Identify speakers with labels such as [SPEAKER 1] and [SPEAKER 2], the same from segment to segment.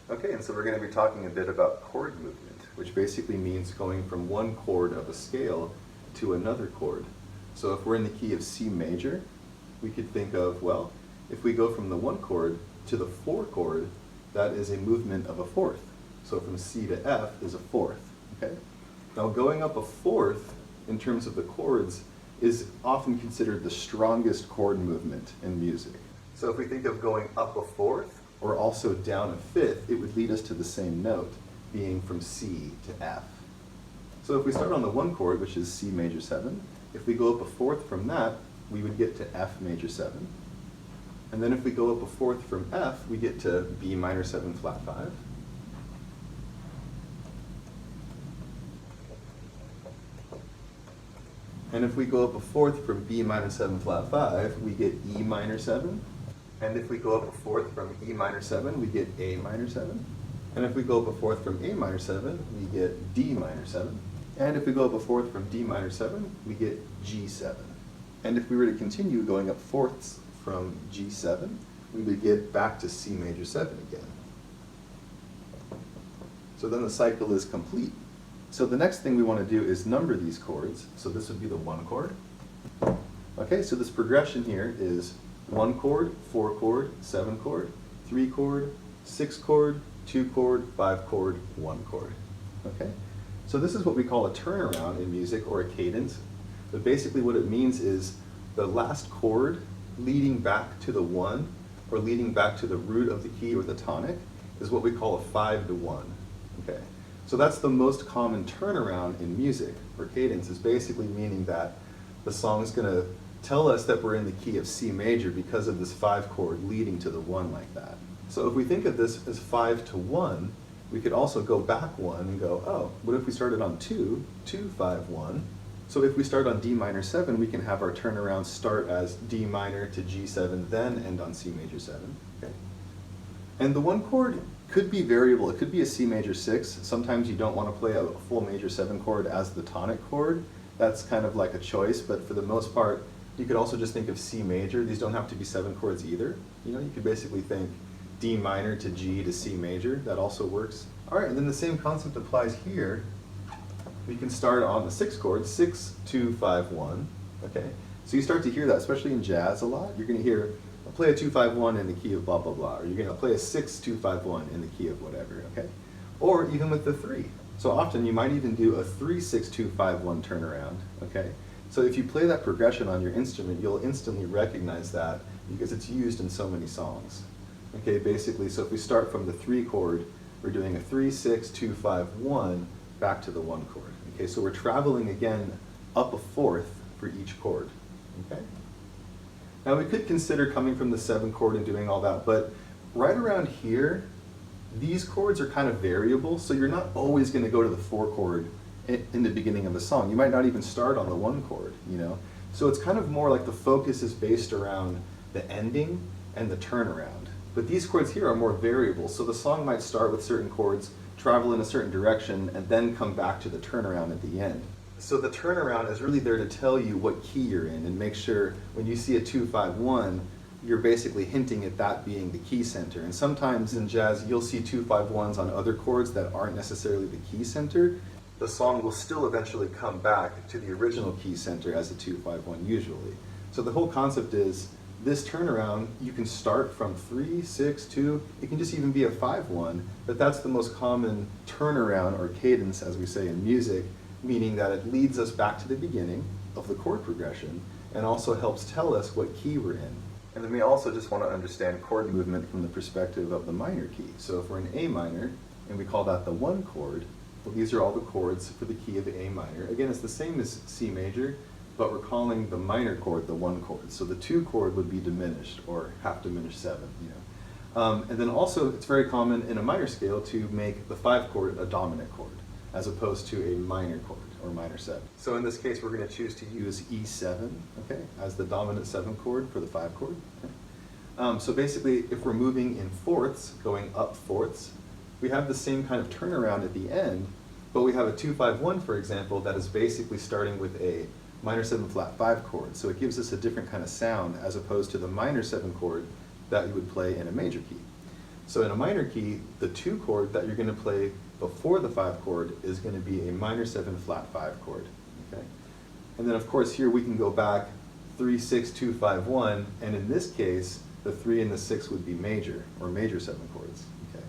[SPEAKER 1] Okay, and so we're going to be talking a bit about chord movement, which basically means going from one chord of a scale to another chord. So if we're in the key of C major, we could think of, well, if we go from the one chord to the four chord, that is a movement of a fourth. So from C to F is a fourth, okay? Now going up a fourth in terms of the chords is often considered the strongest chord movement in music. So if we think of going up a fourth or also down a fifth, it would lead us to the same note, being from C to F. So if we start on the one chord, which is C major 7, if we go up a fourth from that, we would get to F major 7. And then if we go up a fourth from F, we get to B minor 7 flat 5. And if we go up a fourth from B minor 7 flat 5, we get E minor 7. And if we go up a fourth from E minor 7, we get A minor 7. And if we go up a fourth from A minor 7, we get D minor 7. And if we go up a fourth from D minor 7, we get G7. And if we were to continue going up fourths from G7, we would get back to C major 7 again. So then the cycle is complete. So the next thing we want to do is number these chords. So this would be the one chord. Okay, so this progression here is one chord, four chord, seven chord, three chord, six chord, two chord, five chord, one chord. Okay, so this is what we call a turnaround in music, or a cadence. But basically what it means is the last chord leading back to the one, or leading back to the root of the key or the tonic, is what we call a 5 to 1. Okay, so that's the most common turnaround in music, or cadence, is basically meaning that the song is going to tell us that we're in the key of C major because of this 5 chord leading to the 1 like that. So if we think of this as 5 to 1, we could also go back 1 and go, oh, what if we started on 2, 2, 5, 1? So if we start on D minor 7, we can have our turnaround start as D minor to G7, then end on C major 7. Okay. And the one chord could be variable. It could be a C major 6. Sometimes you don't want to play a full major 7 chord as the tonic chord. That's kind of like a choice, but for the most part, you could also just think of C major. These don't have to be 7 chords either. You know, you could basically think D minor to G to C major. That also works. All right, and then the same concept applies here. We can start on the 6 chord, 6, 2, 5, 1. Okay, so you start to hear that, especially in jazz a lot. You're going to hear, I'll play a 2, 5, 1 in the key of blah, blah, blah. Or you're going to play a 6, 2, 5, 1 in the key of whatever, okay? Or even with the 3. So often you might even do a 3, 6, 2, 5, 1 turnaround, okay? So if you play that progression on your instrument, you'll instantly recognize that because it's used in so many songs. Okay, basically, so if we start from the 3 chord, we're doing a 3, 6, 2, 5, 1, back to the 1 chord. Okay, so we're traveling again up a fourth for each chord. Okay? Now we could consider coming from the 7 chord and doing all that, but right around here, these chords are kind of variable, so you're not always going to go to the 4 chord in the beginning of a song. You might not even start on the 1 chord, you know? So it's kind of more like the focus is based around the ending and the turnaround. But these chords here are more variable, so the song might start with certain chords, travel in a certain direction, and then come back to the turnaround at the end. So the turnaround is really there to tell you what key you're in and make sure when you see a 2, 5, 1, you're basically hinting at that being the key center. And sometimes in jazz, you'll see 2, 5, 1s on other chords that aren't necessarily the key center. The song will still eventually come back to the original key center as a 2, 5, 1 usually. So the whole concept is this turnaround, you can start from 3, 6, 2, it can just even be a 5, 1, but that's the most common turnaround or cadence, as we say in music, meaning that it leads us back to the beginning of the chord progression and also helps tell us what key we're in. And then we also just want to understand chord movement from the perspective of the minor key. So if we're in A minor, and we call that the 1 chord, well, these are all the chords for the key of A minor. Again, it's the same as C major, but we're calling the minor chord the 1 chord. So the 2 chord would be diminished, or half diminished 7, you know. And then also, it's very common in a minor scale to make the 5 chord a dominant chord, as opposed to a minor chord, or minor 7. So in this case, we're going to choose to use E7, okay, as the dominant 7 chord for the 5 chord. Okay. So basically, if we're moving in fourths, going up fourths, we have the same kind of turnaround at the end, but we have a 2, 5, 1, for example, that is basically starting with a minor 7 flat 5 chord. So it gives us a different kind of sound as opposed to the minor 7 chord that you would play in a major key. So in a minor key, the 2 chord that you're going to play before the 5 chord is going to be a minor 7 flat 5 chord. Okay? And then of course here we can go back 3, 6, 2, 5, 1, and in this case the 3 and the 6 would be major, or major 7 chords. Okay?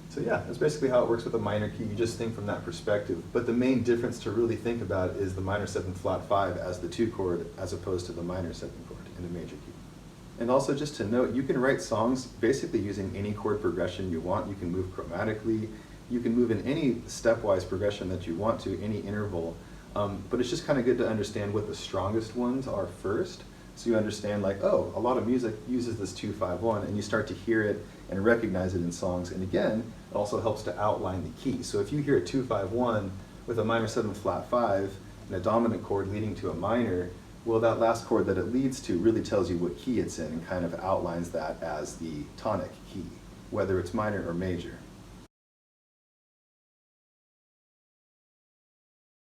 [SPEAKER 1] So yeah, that's basically how it works with a minor key. You just think from that perspective. But the main difference to really think about is the minor 7 flat 5 as the 2 chord as opposed to the minor 7 chord in a major key. And also just to note, you can write songs basically using any chord progression you want. You can move chromatically, you can move in any stepwise progression that you want to, any interval. But it's just kind of good to understand what the strongest ones are first. So you understand like, oh, a lot of music uses this 2-5-1, and you start to hear it and recognize it in songs. And again, it also helps to outline the key. So if you hear a 2-5-1 with a minor 7 flat 5 and a dominant chord leading to a minor, well, that last chord that it leads to really tells you what key it's in and kind of outlines that as the tonic key, whether it's minor or major.